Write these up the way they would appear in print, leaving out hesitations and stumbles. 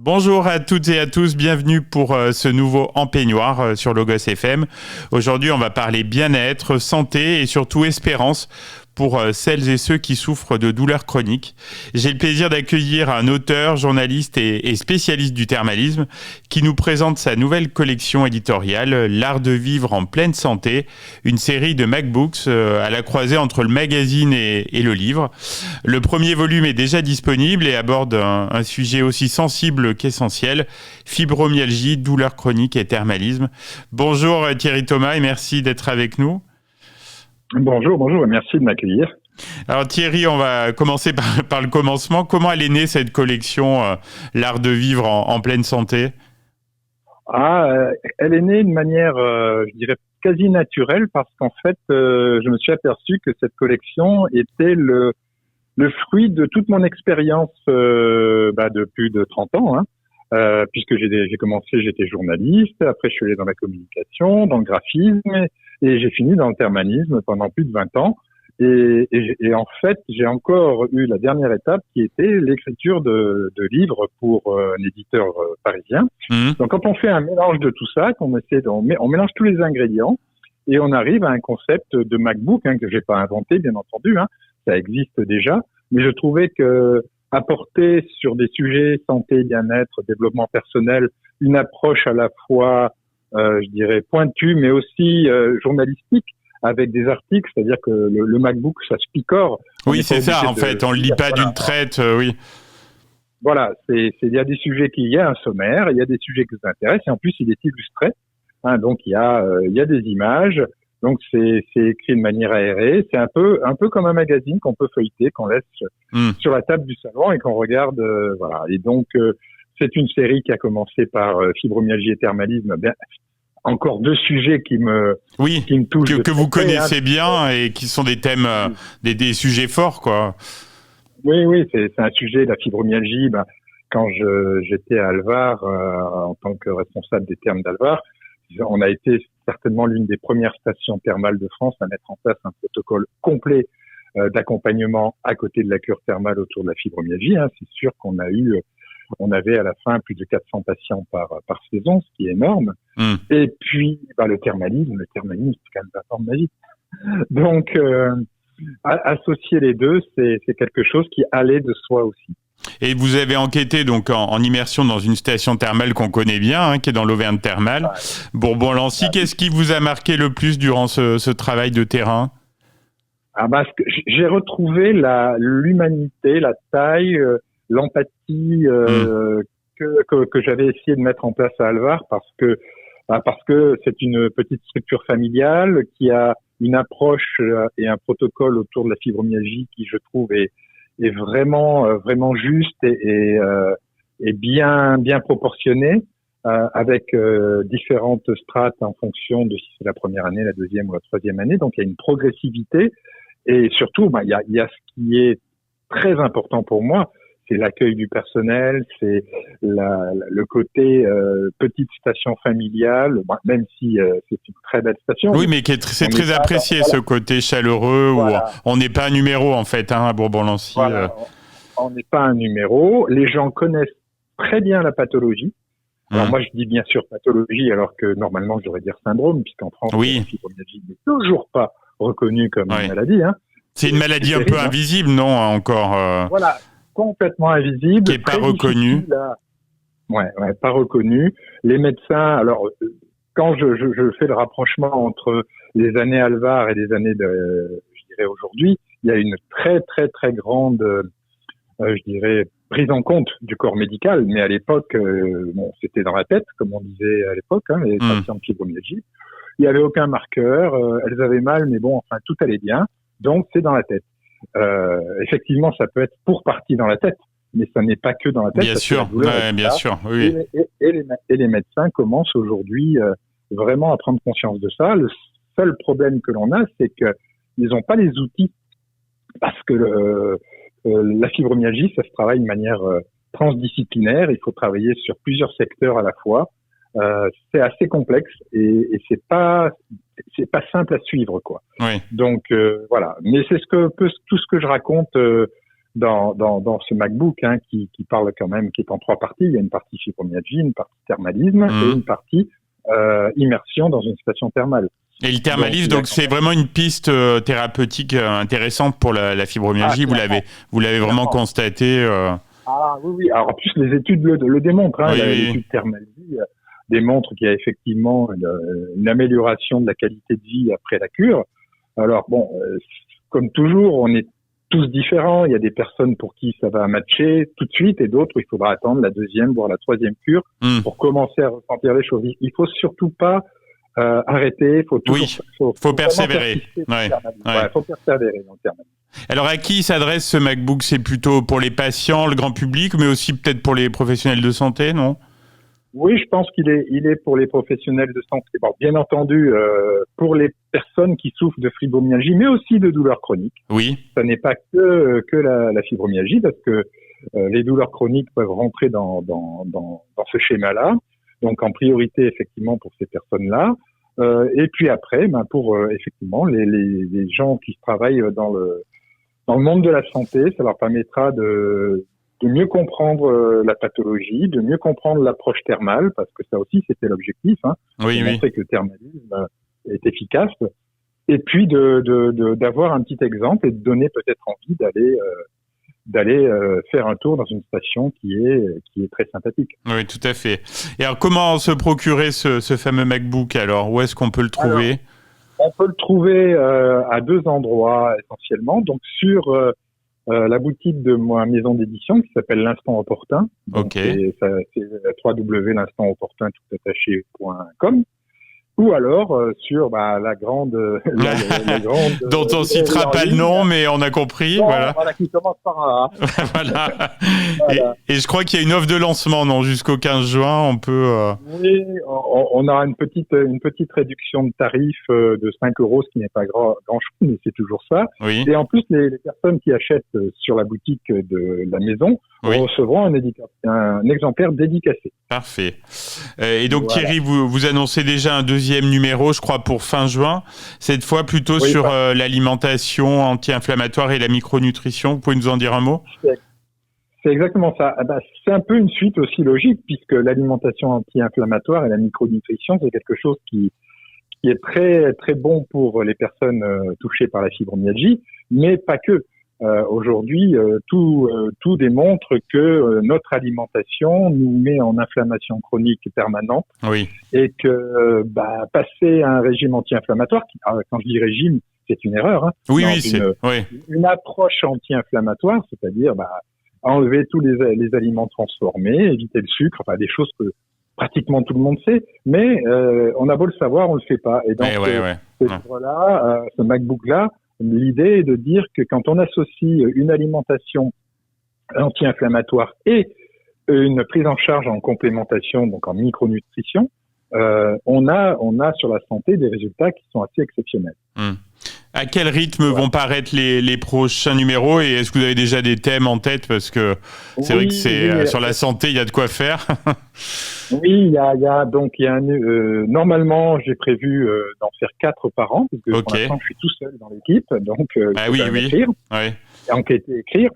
Bonjour à toutes et à tous, bienvenue pour ce nouveau En Peignoir sur Logos FM. Aujourd'hui, on va parler bien-être, santé et surtout espérance pour celles et ceux qui souffrent de douleurs chroniques. J'ai le plaisir d'accueillir un auteur, journaliste et spécialiste du thermalisme qui nous présente sa nouvelle collection éditoriale, L'Art de vivre en pleine santé, une série de MacBooks à la croisée entre le magazine et le livre. Le premier volume est déjà disponible et aborde un sujet aussi sensible qu'essentiel, fibromyalgie, douleurs chroniques et thermalisme. Bonjour Thierry Thomas et merci d'être avec nous. Bonjour et merci de m'accueillir. Alors Thierry, on va commencer par le commencement. Comment elle est née cette collection, L'Art de vivre en pleine santé ? Elle est née de manière, je dirais, quasi naturelle parce qu'en fait, je me suis aperçu que cette collection était le fruit de toute mon expérience de plus de 30 ans. Puisque j'ai commencé, j'étais journaliste, après je suis allé dans la communication, dans le graphisme, et j'ai fini dans le thermalisme pendant plus de 20 ans. Et en fait, j'ai encore eu la dernière étape qui était l'écriture de livres pour un éditeur parisien. Donc quand on fait un mélange de tout ça, on mélange tous les ingrédients, et on arrive à un concept de MacBook que j'ai pas inventé, bien entendu, ça existe déjà, mais je trouvais que apporter sur des sujets santé, bien-être, développement personnel, une approche à la fois, je dirais, pointue, mais aussi journalistique, avec des articles, c'est-à-dire que le MacBook, ça se picore. Oui, c'est ça, en fait, on ne le lit pas d'une traite, oui. Voilà, il y a des sujets il y a un sommaire, il y a des sujets qui vous intéressent, et en plus, il est illustré, donc il y a des images. Donc c'est écrit de manière aérée, c'est un peu comme un magazine qu'on peut feuilleter, qu'on laisse sur la table du salon et qu'on regarde, voilà. Et donc c'est une série qui a commencé par fibromyalgie et thermalisme, encore deux sujets qui me touchent que vous connaissez bien et qui sont des thèmes des sujets forts, quoi. Oui, c'est un sujet, la fibromyalgie. Quand j'étais à Alvar en tant que responsable des thermes d'Alvar, on a été certainement l'une des premières stations thermales de France à mettre en place un protocole complet d'accompagnement à côté de la cure thermale autour de la fibromyalgie. C'est sûr qu'on avait à la fin plus de 400 patients par saison, ce qui est énorme. Et puis, le thermalisme, c'est quand même 20 ans de ma vie. Donc, associer les deux, c'est quelque chose qui allait de soi aussi. Et vous avez enquêté donc en immersion dans une station thermale qu'on connaît bien, qui est dans l'Auvergne thermale, Bourbon-Lancy. Qu'est-ce qui vous a marqué le plus durant ce travail de terrain ? J'ai retrouvé l'humanité, la taille, l'empathie que j'avais essayé de mettre en place à Alvar parce que c'est une petite structure familiale qui a une approche et un protocole autour de la fibromyalgie qui, je trouve, est vraiment juste et bien proportionné, avec différentes strates en fonction de si c'est la première année, la deuxième ou la troisième année. Donc il y a une progressivité et surtout il y a ce qui est très important pour moi, c'est l'accueil du personnel, c'est le côté petite station familiale, même si c'est une très belle station. Oui, mais c'est très apprécié, ce côté chaleureux, où on n'est pas un numéro en fait à Bourbon-Lancy. Voilà, on n'est pas un numéro. Les gens connaissent très bien la pathologie. Alors moi je dis bien sûr pathologie, alors que normalement je devrais dire syndrome, puisqu'en France la fibromyalgie n'est toujours pas reconnue comme une maladie. C'est une maladie un peu invisible, non, encore. Voilà. Complètement invisible, qui n'est pas reconnu. Pas reconnu. Les médecins, alors quand je fais le rapprochement entre les années Alvar et les années je dirais aujourd'hui, il y a une très très très grande, je dirais, prise en compte du corps médical. Mais à l'époque, c'était dans la tête, comme on disait à l'époque, les patients de fibromyalgie. Il n'y avait aucun marqueur, elles avaient mal, mais tout allait bien. Donc c'est dans la tête. Effectivement, ça peut être pour partie dans la tête, mais ça n'est pas que dans la tête. Bien sûr, bien sûr. Oui. Et les médecins commencent aujourd'hui vraiment à prendre conscience de ça. Le seul problème que l'on a, c'est qu'ils n'ont pas les outils, parce que la fibromyalgie, ça se travaille de manière transdisciplinaire. Il faut travailler sur plusieurs secteurs à la fois. C'est assez complexe et c'est pas simple à suivre, quoi. Oui. Donc voilà. Mais c'est tout ce que je raconte dans ce MacBook qui parle quand même, qui est en 3 parties. Il y a une partie fibromyalgie, une partie thermalisme et une partie immersion dans une station thermale. Et le thermalisme, donc c'est vraiment une piste thérapeutique intéressante pour la fibromyalgie. Vous l'avez vraiment constaté. Ah oui. Alors en plus les études le démontrent. L'étude thermalisme démontre qu'il y a effectivement une amélioration de la qualité de vie après la cure. Alors bon, comme toujours, on est tous différents. Il y a des personnes pour qui ça va matcher tout de suite et d'autres où il faudra attendre la 2e, voire la 3e cure pour commencer à ressentir les choses. Il faut surtout pas arrêter. Faut persévérer. Faut persévérer dans le thermalisme. Alors à qui s'adresse ce MacBook? C'est plutôt pour les patients, le grand public, mais aussi peut-être pour les professionnels de santé, non? Oui, je pense qu'il est pour les professionnels de santé. Bon, bien entendu, pour les personnes qui souffrent de fibromyalgie, mais aussi de douleurs chroniques. Oui. Ça n'est pas que la fibromyalgie, parce que les douleurs chroniques peuvent rentrer dans ce schéma-là. Donc, en priorité, effectivement, pour ces personnes-là. Et puis après, pour effectivement les gens qui travaillent dans le monde de la santé, ça leur permettra de mieux comprendre la pathologie, de mieux comprendre l'approche thermale, parce que ça aussi c'était l'objectif, de montrer que le thermalisme est efficace, et puis d'avoir un petit exemple et de donner peut-être envie d'aller faire un tour dans une station qui est très sympathique. Oui, tout à fait. Et alors, comment se procurer ce fameux MacBook alors? Où est-ce qu'on peut le trouver? On peut le trouver à 2 endroits essentiellement. Donc sur la boutique de ma maison d'édition qui s'appelle l'Instant Opportun. Donc, c'est www.l'instantopportun.com. Ou alors sur la grande dont on citera pas le nom, mais on a compris. Voilà, qui commence par un A. Voilà. Et je crois qu'il y a une offre de lancement, non, jusqu'au 15 juin, on peut. Oui, on a une petite réduction de tarif de 5 €, ce qui n'est pas grand-chose, mais c'est toujours ça. Oui. Et en plus, les personnes qui achètent sur la boutique de la maison recevront un exemplaire dédicacé. Parfait. Et donc Thierry, vous annoncez déjà un 2e numéro, je crois, pour fin juin. Cette fois plutôt sur l'alimentation anti-inflammatoire et la micronutrition. Vous pouvez nous en dire un mot? C'est exactement ça. C'est un peu une suite aussi logique, puisque l'alimentation anti-inflammatoire et la micronutrition, c'est quelque chose qui est très très bon pour les personnes touchées par la fibromyalgie, mais pas que. Aujourd'hui, tout démontre que notre alimentation nous met en inflammation chronique permanente, et que passer à un régime anti-inflammatoire, quand je dis régime, c'est une erreur. Une approche anti-inflammatoire, c'est-à-dire enlever tous les aliments transformés, éviter le sucre, des choses que pratiquement tout le monde sait, mais on a beau le savoir, on le fait pas. Et donc ce MacBook-là, l'idée est de dire que quand on associe une alimentation anti-inflammatoire et une prise en charge en complémentation, donc en micronutrition, on a sur la santé des résultats qui sont assez exceptionnels. À quel rythme vont paraître les prochains numéros, et est-ce que vous avez déjà des thèmes en tête, parce que c'est vrai que sur la santé, il y a de quoi faire. Oui, normalement, j'ai prévu d'en faire 4 par an, parce que pour l'instant, je suis tout seul dans l'équipe, donc écrire, enquêter, écrire.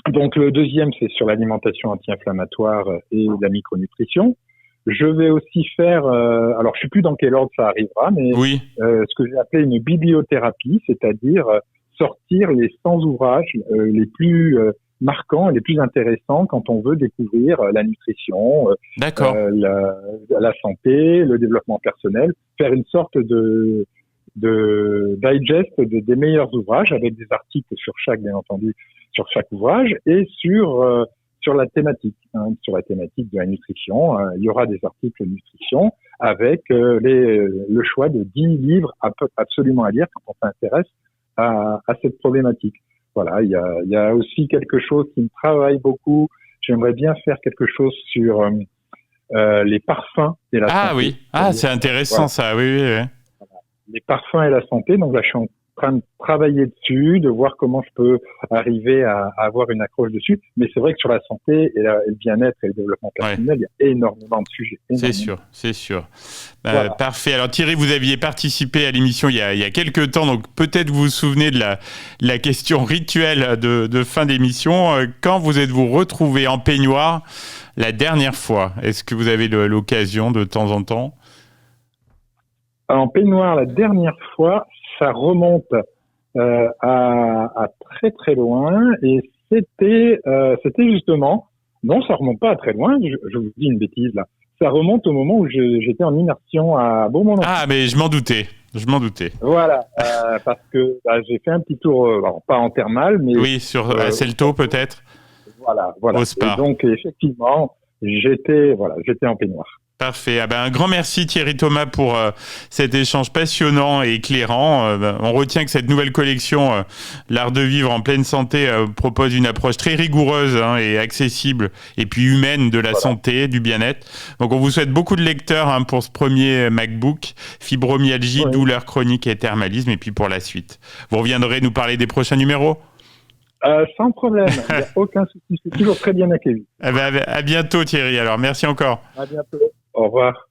Donc le 2e, c'est sur l'alimentation anti-inflammatoire et la micronutrition. Je vais aussi faire, alors je sais plus dans quel ordre ça arrivera, mais ce que j'ai appelé une bibliothérapie, c'est-à-dire sortir les 100 ouvrages les plus marquants et les plus intéressants quand on veut découvrir la nutrition, la santé, le développement personnel, faire une sorte de digest des meilleurs ouvrages avec des articles sur chaque, bien entendu, sur chaque ouvrage, et sur la thématique, sur la thématique de la nutrition. Il y aura des articles de nutrition avec le choix de 10 livres absolument à lire quand on s'intéresse à cette problématique. Voilà, il y a aussi quelque chose qui me travaille beaucoup. J'aimerais bien faire quelque chose sur les parfums et la santé. C'est intéressant ça, oui. Les parfums et la santé, donc là je suis en train de travailler dessus, de voir comment je peux arriver à avoir une accroche dessus. Mais c'est vrai que sur la santé et le bien-être et le développement personnel, il y a énormément de sujets. C'est sûr. Voilà. Parfait. Alors Thierry, vous aviez participé à l'émission il y a quelques temps, donc peut-être vous vous souvenez de la question rituelle de fin d'émission. Quand vous êtes-vous retrouvé en peignoir la dernière fois? Est-ce que vous avez l'occasion de temps en temps? En peignoir, la dernière fois, ça remonte à très très loin, et c'était justement, non, ça remonte pas à très loin, je vous dis une bêtise là, ça remonte au moment où j'étais en immersion à Beaumont. Ah, mais je m'en doutais. Voilà, parce que j'ai fait un petit tour, alors, pas en thermal, mais... Oui, à Celto peut-être. Voilà. Au spa. Et donc, effectivement, j'étais en peignoir. Parfait. Un grand merci Thierry Thomas pour cet échange passionnant et éclairant. On retient que cette nouvelle collection, L'Art de Vivre en pleine santé, propose une approche très rigoureuse et accessible et puis humaine de la santé, du bien-être. Donc on vous souhaite beaucoup de lecteurs pour ce premier MacBook, fibromyalgie, douleurs chroniques et thermalisme, et puis pour la suite. Vous reviendrez nous parler des prochains numéros ? Sans problème, il n'y a aucun souci, c'est toujours très bien accueilli. À bientôt Thierry, alors merci encore. À bientôt, au revoir.